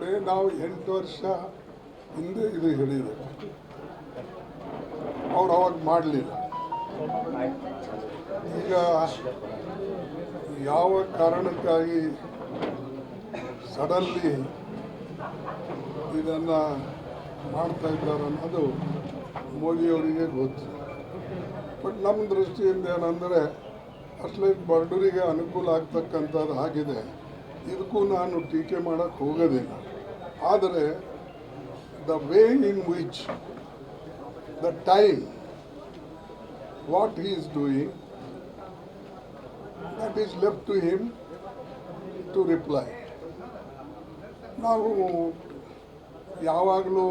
ನೋಡಿ, ನಾವು 8 ವರ್ಷ ಹಿಂದೆ ಇದು ಹೇಳಿದೆ, ಅವ್ರು ಅವಾಗ ಮಾಡಲಿಲ್ಲ. ಈಗ ಯಾವ ಕಾರಣಕ್ಕಾಗಿ ಸಡನ್ಲಿ ಇದನ್ನು ಮಾಡ್ತಾ ಇದ್ದಾರೆ ಅನ್ನೋದು ಮೋದಿಯವರಿಗೆ ಗೊತ್ತು. ಬಟ್ ನಮ್ಮ ದೃಷ್ಟಿಯಿಂದ ಏನಂದರೆ ಅಟ್ಲೀಸ್ಟ್ ಬಡವರಿಗೆ ಅನುಕೂಲ ಆಗ್ತಕ್ಕಂಥದ್ದು ಆಗಿದೆ. ಇದಕ್ಕೂ ನಾನು ಟೀಕೆ ಮಾಡೋಕ್ಕೆ ಹೋಗೋದಿಲ್ಲ. ಆದರೆ the way in which the time what he is doing that is left to him to reply. ನಾವು ಯಾವಾಗಲೂ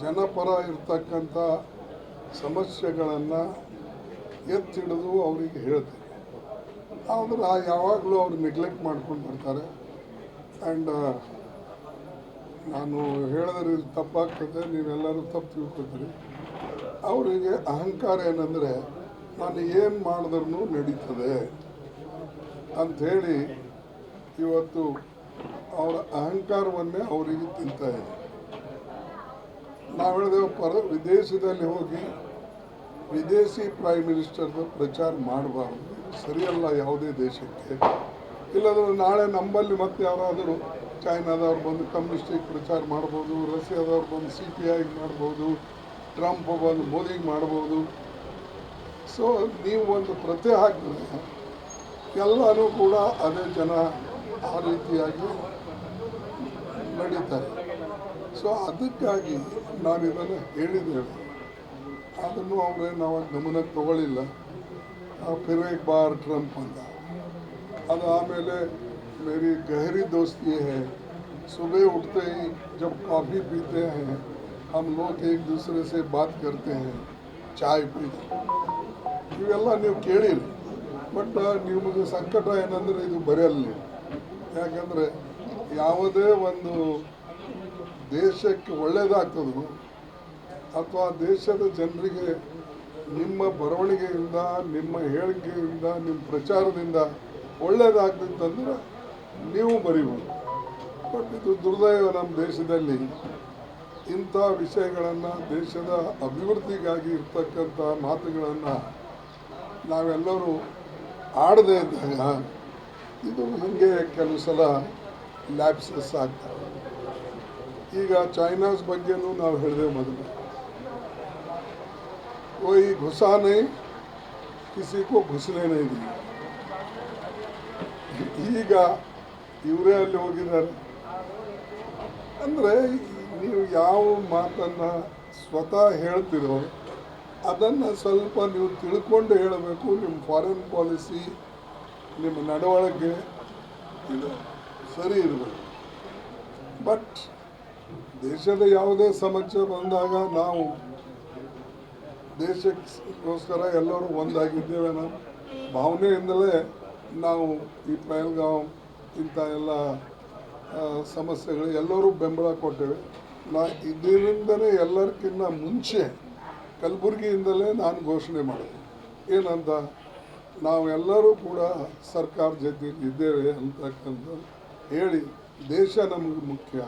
ಜನಪರ ಇರ್ತಕ್ಕಂಥ ಸಮಸ್ಯೆಗಳನ್ನು ಎತ್ತಿಡಿದು ಅವರಿಗೆ ಹೇಳ್ತೇವೆ. ಆದರೆ ಯಾವಾಗಲೂ ಅವ್ರು ನೆಗ್ಲೆಕ್ಟ್ ಮಾಡ್ಕೊಂಡು ಬರ್ತಾರೆ. ಆ್ಯಂಡ್ ನಾನು ಹೇಳಿದ್ರೆ ಇದು ತಪ್ಪಾಗ್ತದೆ, ನೀವೆಲ್ಲರೂ ತಪ್ಪು ತಿಳ್ಕೊತೀರಿ. ಅವರಿಗೆ ಅಹಂಕಾರ ಏನಂದರೆ ನಾನು ಏನು ಮಾಡಿದ್ರೂ ನಡೀತದೆ ಅಂಥೇಳಿ ಇವತ್ತು ಅವರ ಅಹಂಕಾರವನ್ನೇ ಅವರಿಗೆ ತಿಂತಾ ಇದೆ. ನಾವು ಹೇಳಿದೆವು, ವಿದೇಶದಲ್ಲಿ ಹೋಗಿ ವಿದೇಶಿ ಪ್ರೈಮ್ ಮಿನಿಸ್ಟರ್ದು ಪ್ರಚಾರ ಮಾಡಬಾರ್ದು, ಸರಿಯಲ್ಲ ಯಾವುದೇ ದೇಶಕ್ಕೆ. ಇಲ್ಲದ್ರೆ ನಾಳೆ ನಮ್ಮಲ್ಲಿ ಮತ್ತೆ ಯಾರಾದರೂ ಚೈನಾದವ್ರು ಬಂದು ಕಮ್ಯುನಿಸ್ಟಿಗೆ ಪ್ರಚಾರ ಮಾಡ್ಬೋದು, ರಷ್ಯಾದವ್ರು ಬಂದು CPI ಮಾಡ್ಬೋದು, ಟ್ರಂಪ್ ಬಂದು ಮೋದಿಗೆ ಮಾಡ್ಬೋದು. ಸೊ ನೀವು ಒಂದು ಪ್ರತಿ ಹಾಕಿದ್ರೆ ಎಲ್ಲರೂ ಕೂಡ ಅದೇ ಜನ ಆ ರೀತಿಯಾಗಿ ನಡೀತಾರೆ. ಸೊ ಅದಕ್ಕಾಗಿ ನಾನು ಇದನ್ನು ಹೇಳಿದ್ದೇನೆ. ಅದನ್ನು ಅವರೇನು ಅವಾಗ ಗಮನಕ್ಕೆ ತಗೊಳ್ಳಿಲ್ಲ. ಫಿರ್ ಏಕ್ ಬಾರ್ ಟ್ರಂಪ್ ಅಂತ. ಅದು ಆಮೇಲೆ मेरी गहरी दोस्ती है, सुबह उठते ही जब कॉफ़ी पीते हैं हम लोग एक दूसरे से बात करते हैं, ಚಾಯ್ ಪೀತಿ. ಇವೆಲ್ಲ ನೀವು ಕೇಳಿರಿ. ಬಟ್ ನಿಮಗೆ ಸಂಕಟ ಏನಂದರೆ ಇದು ಬರೆಯಲ್ಲ. ಯಾಕಂದರೆ ಯಾವುದೇ ಒಂದು ದೇಶಕ್ಕೆ ಒಳ್ಳೆಯದಾಗ್ತದೋ ಅಥವಾ ದೇಶದ ಜನರಿಗೆ ನಿಮ್ಮ ಬರವಣಿಗೆಯಿಂದ, ನಿಮ್ಮ ಹೇಳಿಕೆಯಿಂದ, ನಿಮ್ಮ ಪ್ರಚಾರದಿಂದ ಒಳ್ಳೆಯದಾಗ್ತಿತ್ತಂದ್ರೆ ನೀವು ಬರೀಬೋದು. ಬಟ್ ಇದು ದುರ್ದೈವ, ನಮ್ಮ ದೇಶದಲ್ಲಿ ಇಂಥ ವಿಷಯಗಳನ್ನು, ದೇಶದ ಅಭಿವೃದ್ಧಿಗಾಗಿ ಇರ್ತಕ್ಕಂಥ ಮಾತುಗಳನ್ನು ನಾವೆಲ್ಲರೂ ಆಡದೇ ಇದ್ದಾಗ ಇದು ಹಾಗೆ ಕೆಲವು ಸಲ ಲ್ಯಾಪ್ಸಸ್ ಆಗ್ತವೆ. ಈಗ ಚೈನಾಸ್ ಬಗ್ಗೆನೂ ನಾವು ಹೇಳಿದೆ ಮೊದಲು, कोई घुसा नहीं, किसी को घुसने नहीं दी. ಈಗ ಇವರೇ ಅಲ್ಲಿ ಹೋಗಿದ್ದಾರೆ. ಅಂದರೆ ನೀವು ಯಾವ ಮಾತನ್ನು ಸ್ವತಃ ಹೇಳ್ತಿರೋ ಅದನ್ನು ಸ್ವಲ್ಪ ನೀವು ತಿಳ್ಕೊಂಡು ಹೇಳಬೇಕು. ನಿಮ್ಮ ಫಾರಿನ್ ಪಾಲಿಸಿ, ನಿಮ್ಮ ನಡವಳಿಕೆ ಇದು ಸರಿ ಇರಬೇಕು. ಬಟ್ ದೇಶದ ಯಾವುದೇ ಸಮಸ್ಯೆ ಬಂದಾಗ ನಾವು ದೇಶಕ್ಕೋಸ್ಕರ ಎಲ್ಲರೂ ಒಂದಾಗಿದ್ದೇವೆ ಅನ್ನೋ ಭಾವನೆಯಿಂದಲೇ ನಾವು ಈ ಪಹಲ್ಗಾಮ್ ಇಂಥ ಎಲ್ಲ ಸಮಸ್ಯೆಗಳು ಎಲ್ಲರೂ ಬೆಂಬಲ ಕೊಟ್ಟೇವೆ. ಇದರಿಂದಲೇ ಎಲ್ಲರಿಗಿಂತ ಮುಂಚೆ ಕಲಬುರಗಿಯಿಂದಲೇ ನಾನು ಘೋಷಣೆ ಮಾಡಿದೆ. ಏನಂತ, ನಾವೆಲ್ಲರೂ ಕೂಡ ಸರ್ಕಾರ ಜೊತೆ ಇದ್ದೇವೆ ಅಂತಕ್ಕಂಥ ಹೇಳಿ, ದೇಶ ನಮಗೆ ಮುಖ್ಯ,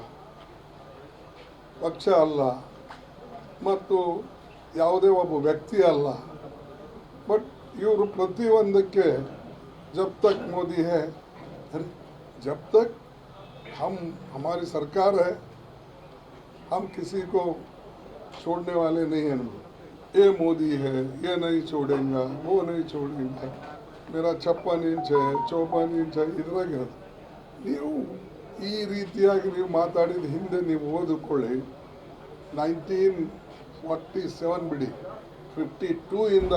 ಪಕ್ಷ ಅಲ್ಲ ಮತ್ತು ಯಾವುದೇ ಒಬ್ಬ ವ್ಯಕ್ತಿ ಅಲ್ಲ. ಬಟ್ ಇವರು ಪ್ರತಿಯೊಂದಕ್ಕೆ जब तक मोदी है, जब तक हमारी सरकार है, हम किसी को छोड़ने वाले नहीं हैं. ये मोदी है, ये नहीं छोड़ेगा, वो नहीं छोड़ेगा, मेरा 56 इंच है, 54 इंच है. ಇದ್ರಾಗ ನೀವು ಈ ರೀತಿಯಾಗಿ ನೀವು ಮಾತಾಡಿದ ಹಿಂದೆ ನೀವು ಓದಿಕೊಳ್ಳಿ. 1947 ಬಿಡಿ, 52 ಇಂದ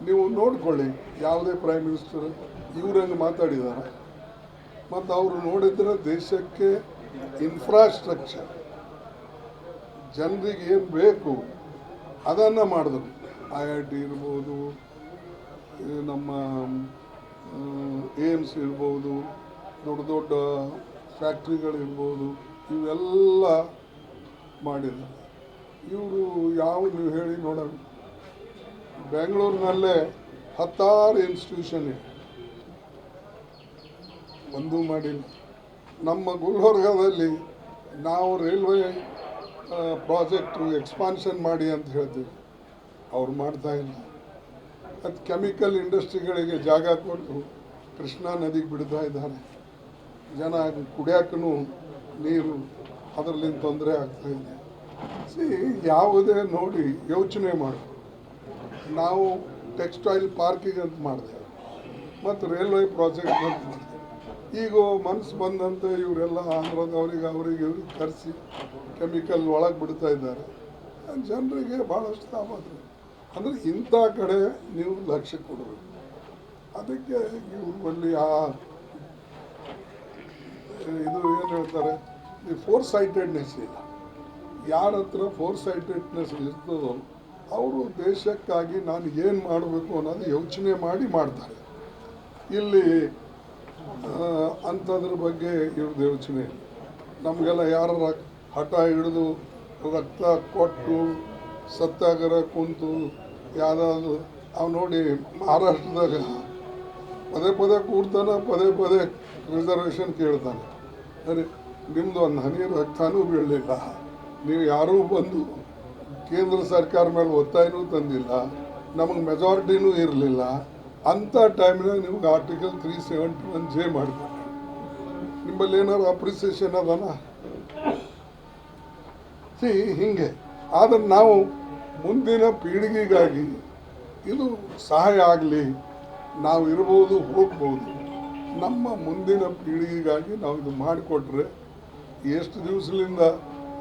ನೀವು ನೋಡ್ಕೊಳ್ಳಿ, ಯಾವುದೇ ಪ್ರೈಮ್ ಮಿನಿಸ್ಟರ್ ಇವರಂಗೆ ಮಾತಾಡಿದ್ದಾರೆ. ಮತ್ತು ಅವರು ನೋಡಿದರೆ ದೇಶಕ್ಕೆ ಇನ್ಫ್ರಾಸ್ಟ್ರಕ್ಚರ್, ಜನರಿಗೆ ಏನು ಬೇಕು ಅದನ್ನು ಮಾಡಿದ್ರು. IIT ಇರ್ಬೋದು, ನಮ್ಮ ಏಮ್ಸ್ ಇರ್ಬೋದು, ದೊಡ್ಡ ದೊಡ್ಡ ಫ್ಯಾಕ್ಟ್ರಿಗಳಿರ್ಬೋದು, ಇವೆಲ್ಲ ಮಾಡಿದ್ದಾರೆ. ಇವರು ಯಾವ ನೀವು ಹೇಳಿ ನೋಡೋಣ. ಬೆಂಗಳೂರಿನಲ್ಲೇ 10 ಇನ್ಸ್ಟಿಟ್ಯೂಷನ್ ಇದೆ, ಒಂದೂ ಮಾಡಿಲ್ಲ. ನಮ್ಮ ಗುಲ್ಬರ್ಗಾದಲ್ಲಿ ನಾವು ರೈಲ್ವೆ ಪ್ರಾಜೆಕ್ಟು ಎಕ್ಸ್ಪಾನ್ಷನ್ ಮಾಡಿ ಅಂತ ಹೇಳ್ತೀವಿ, ಅವ್ರು ಮಾಡ್ತಾಯಿಲ್ಲ. ಅದು ಕೆಮಿಕಲ್ ಇಂಡಸ್ಟ್ರಿಗಳಿಗೆ ಜಾಗ ಕೊಟ್ಟು ಕೃಷ್ಣಾ ನದಿಗೆ ಬಿಡ್ತಾ ಇದ್ದಾರೆ. ಜನ ಕುಡಿಯೋಕ್ಕೂ ನೀರು ಅದರಲ್ಲಿಂದ ತೊಂದರೆ ಆಗ್ತಾಯಿದೆ. ಯಾವುದೇ ನೋಡಿ ಯೋಚನೆ ಮಾಡಿ ನಾವು ಟೆಕ್ಸ್ಟೈಲ್ ಪಾರ್ಕಿಗೆ ಅಂತ ಮಾಡಿದೆ ಮತ್ತು ರೈಲ್ವೆ ಪ್ರಾಜೆಕ್ಟ್ ಅಂತ ಮಾಡಿದೆ. ಈಗ ಮನಸ್ಸು ಬಂದಂತೆ ಇವರೆಲ್ಲ ಆಂಧ್ರದವ್ರಿಗೆ ಇವ್ರಿಗೆ ಕರೆಸಿ ಕೆಮಿಕಲ್ ಒಳಗೆ ಬಿಡ್ತಾ ಇದ್ದಾರೆ. ಜನರಿಗೆ ಭಾಳಷ್ಟು ತಾಪತ್ರೆ. ಅಂದರೆ ಇಂಥ ಕಡೆ ನೀವು ಲಕ್ಷ್ಯ ಕೊಡಬೇಕು. ಅದಕ್ಕೆ ಇವರಲ್ಲಿ ಇದು ಏನು ಹೇಳ್ತಾರೆ, ಈ ಫೋರ್ ಸೈಟೆಡ್ನೆಸ್ ಇಲ್ಲ. ಯಾರ ಹತ್ರ ಫೋರ್ ಸೈಟೆಡ್ನೆಸ್ ಇರ್ತದೋ ಅವರು ದೇಶಕ್ಕಾಗಿ ನಾನು ಏನು ಮಾಡಬೇಕು ಅನ್ನೋದು ಯೋಚನೆ ಮಾಡಿ ಮಾಡ್ತಾರೆ. ಇಲ್ಲಿ ಅಂಥದ್ರ ಬಗ್ಗೆ ಇವ್ರದ್ದು ಯೋಚನೆ ಇಲ್ಲ. ನಮಗೆಲ್ಲ ಯಾರ ಹಠ ಹಿಡಿದು ರಕ್ತ ಕೊಟ್ಟು ಸತ್ಯಾಗ್ರಹ ಕುಂತು ಯಾವುದಾದ್ರು ಅವು ನೋಡಿ ಮಹಾರಾಷ್ಟ್ರದಾಗ ಪದೇ ಪದೇ ಕೂಡ್ತಾನೆ, ಪದೇ ಪದೇ ರಿಸರ್ವೇಷನ್ ಕೇಳ್ತಾನೆ. ಅರೆ ನಿಮ್ಮದು ಒಂದು ಹನಿ ರಕ್ತನೂ ಬೀಳಲಿಲ್ಲ, ನೀವು ಯಾರೂ ಬಂದು ಕೇಂದ್ರ ಸರ್ಕಾರ ಮೇಲೆ ಒತ್ತಾಯನೂ ತಂದಿಲ್ಲ, ನಮಗೆ ಮೆಜಾರಿಟಿನೂ ಇರಲಿಲ್ಲ. ಅಂಥ ಟೈಮ್ನಾಗ ನಿಮ್ಗೆ ಆರ್ಟಿಕಲ್ 371J ಮಾಡಿಕೊಟ್ರು. ನಿಮ್ಮಲ್ಲಿ ಏನಾದ್ರು ಅಪ್ರಿಸಿಯೇಷನ್ ಅದನ ಹಿಂಗೆ. ಆದರೆ ನಾವು ಮುಂದಿನ ಪೀಳಿಗೆಗಾಗಿ ಇದು ಸಹಾಯ ಆಗಲಿ, ನಾವು ಇರ್ಬೋದು ಹೋಗ್ಬೋದು. ನಮ್ಮ ಮುಂದಿನ ಪೀಳಿಗೆಗಾಗಿ ನಾವು ಇದು ಮಾಡಿಕೊಟ್ರೆ ಎಷ್ಟು ದಿವಸದಿಂದ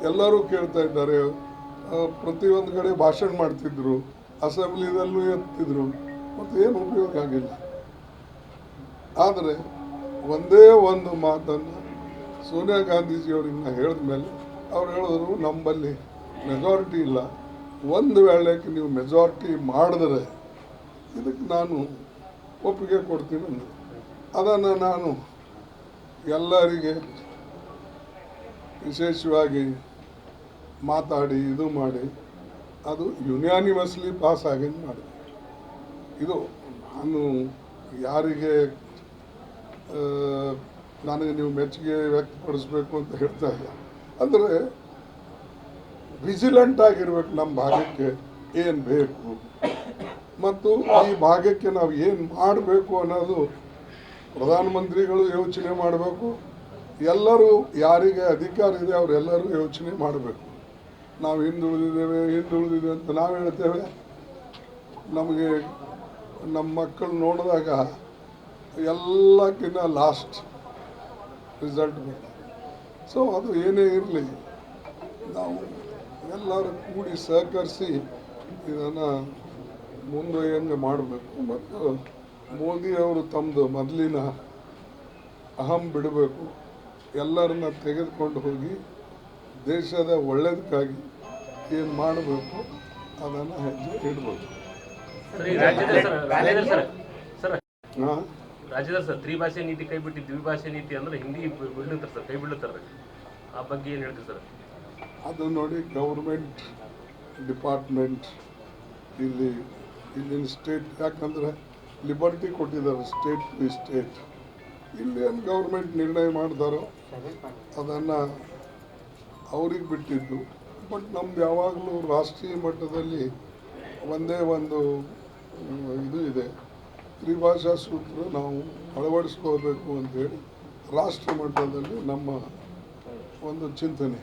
ಎಲ್ಲರೂ ಕೇಳ್ತಾ ಇದ್ದಾರೆ. ಪ್ರತಿಯೊಂದು ಕಡೆ ಭಾಷಣ ಮಾಡ್ತಿದ್ರು, ಅಸೆಂಬ್ಲಿದಲ್ಲೂ ಎತ್ತಿದ್ರು, ಮತ್ತು ಏನು ಉಪಯೋಗ ಆಗಿಲ್ಲ. ಆದರೆ ಒಂದೇ ಒಂದು ಮಾತನ್ನು ಸೋನಿಯಾ ಗಾಂಧೀಜಿಯವ್ರಿಗೆ ನಾನು ಹೇಳಿದ ಮೇಲೆ ಅವ್ರು ಹೇಳಿದ್ರು, ನಮ್ಮಲ್ಲಿ ಮೆಜಾರಿಟಿ ಇಲ್ಲ, ಒಂದು ವೇಳೆಗೆ ನೀವು ಮೆಜಾರಿಟಿ ಮಾಡಿದ್ರೆ ಇದಕ್ಕೆ ನಾನು ಒಪ್ಪಿಗೆ ಕೊಡ್ತೀನಿ ಅಂದರು. ಅದನ್ನು ನಾನು ಎಲ್ಲರಿಗೆ ವಿಶೇಷವಾಗಿ ಮಾತಾಡಿ ಇದು ಮಾಡಿ ಅದು ಯುನಾನಿಮಸ್ಲಿ ಪಾಸ್ ಆಗಿದ್ದು ಮಾಡಿದೆ. ಇದು ನಾನು ಯಾರಿಗೆ ನನಗೆ ನೀವು ಮೆಚ್ಚುಗೆ ವ್ಯಕ್ತಪಡಿಸ್ಬೇಕು ಅಂತ ಹೇಳ್ತಾ ಇಲ್ಲ. ಅಂದರೆ ವಿಜಿಲೆಂಟ್ ಆಗಿರ್ಬೇಕು, ನಮ್ಮ ಭಾಗಕ್ಕೆ ಏನು ಬೇಕು ಮತ್ತು ಈ ಭಾಗಕ್ಕೆ ನಾವು ಏನು ಮಾಡಬೇಕು ಅನ್ನೋದು ಪ್ರಧಾನಮಂತ್ರಿಗಳು ಯೋಚನೆ ಮಾಡಬೇಕು. ಎಲ್ಲರೂ ಯಾರಿಗೆ ಅಧಿಕಾರ ಇದೆ ಅವರೆಲ್ಲರೂ ಯೋಚನೆ ಮಾಡಬೇಕು. ನಾವು ಹಿಂದುಳಿದಿದ್ದೇವೆ ಅಂತ ನಾವು ಹೇಳ್ತೇವೆ. ನಮಗೆ ನಮ್ಮ ಮಕ್ಕಳು ನೋಡಿದಾಗ ಎಲ್ಲಕ್ಕಿಂತ ಲಾಸ್ಟ್ ರಿಸಲ್ಟ್ ಬರ್ತದೆ. ಸೊ ಅದು ಏನೇ ಇರಲಿ, ನಾವು ಎಲ್ಲರೂ ಕೂಡಿ ಸಹಕರಿಸಿ ಇದನ್ನು ಮುಂದುವರಿಯಂಗೆ ಮಾಡಬೇಕು. ಮತ್ತು ಮೋದಿಯವರು ತಮ್ಮದು ಮೊದಲಿನ ಅಹಂ ಬಿಡಬೇಕು, ಎಲ್ಲರನ್ನ ತೆಗೆದುಕೊಂಡು ಹೋಗಿ ದೇಶದ ಒಳ್ಳೆಯದಕ್ಕಾಗಿ ಏನು ಮಾಡಬೇಕು ಅದನ್ನು ಹೆಜ್ಜೆ ಇಡಬೇಕು. ರಾಜ್ಯದ ಸರ್ ತ್ರಿಭಾಷೆ ನೀತಿ ಕೈ ಬಿಟ್ಟು ದ್ವಿಭಾಷೆ ನೀತಿ ಅಂದ್ರೆ ಹಿಂದಿ ಬಿಡ್ಲತ್ತಾರೆ ಸರ್, ಕೈ ಬಿಡ್ಲತ್ತಾರೆ. ಆ ಬಗ್ಗೆ ಏನು ಹೇಳ್ತೀವಿ ಸರ್? ಅದು ನೋಡಿ, ಗೌರ್ಮೆಂಟ್ ಡಿಪಾರ್ಟ್ಮೆಂಟ್ ಇಲ್ಲಿನ ಸ್ಟೇಟ್, ಯಾಕಂದರೆ ಲಿಬರ್ಟಿ ಕೊಟ್ಟಿದ್ದಾರೆ ಸ್ಟೇಟ್ ಟು ಸ್ಟೇಟ್. ಇಲ್ಲಿ ಏನು ಗೌರ್ಮೆಂಟ್ ನಿರ್ಣಯ ಮಾಡ್ತಾರೋ ಅದನ್ನು ಅವ್ರಿಗೆ ಬಿಟ್ಟಿದ್ದು. ಬಟ್ ನಮ್ದು ಯಾವಾಗಲೂ ರಾಷ್ಟ್ರೀಯ ಮಟ್ಟದಲ್ಲಿ ಒಂದೇ ಒಂದು ಇದು ಇದೆ, ತ್ರಿಭಾಷಾ ಸೂತ್ರ ನಾವು ಅಳವಡಿಸ್ಕೋಬೇಕು ಅಂತೇಳಿ ರಾಷ್ಟ್ರ ಮಟ್ಟದಲ್ಲಿ ನಮ್ಮ ಒಂದು ಚಿಂತನೆ.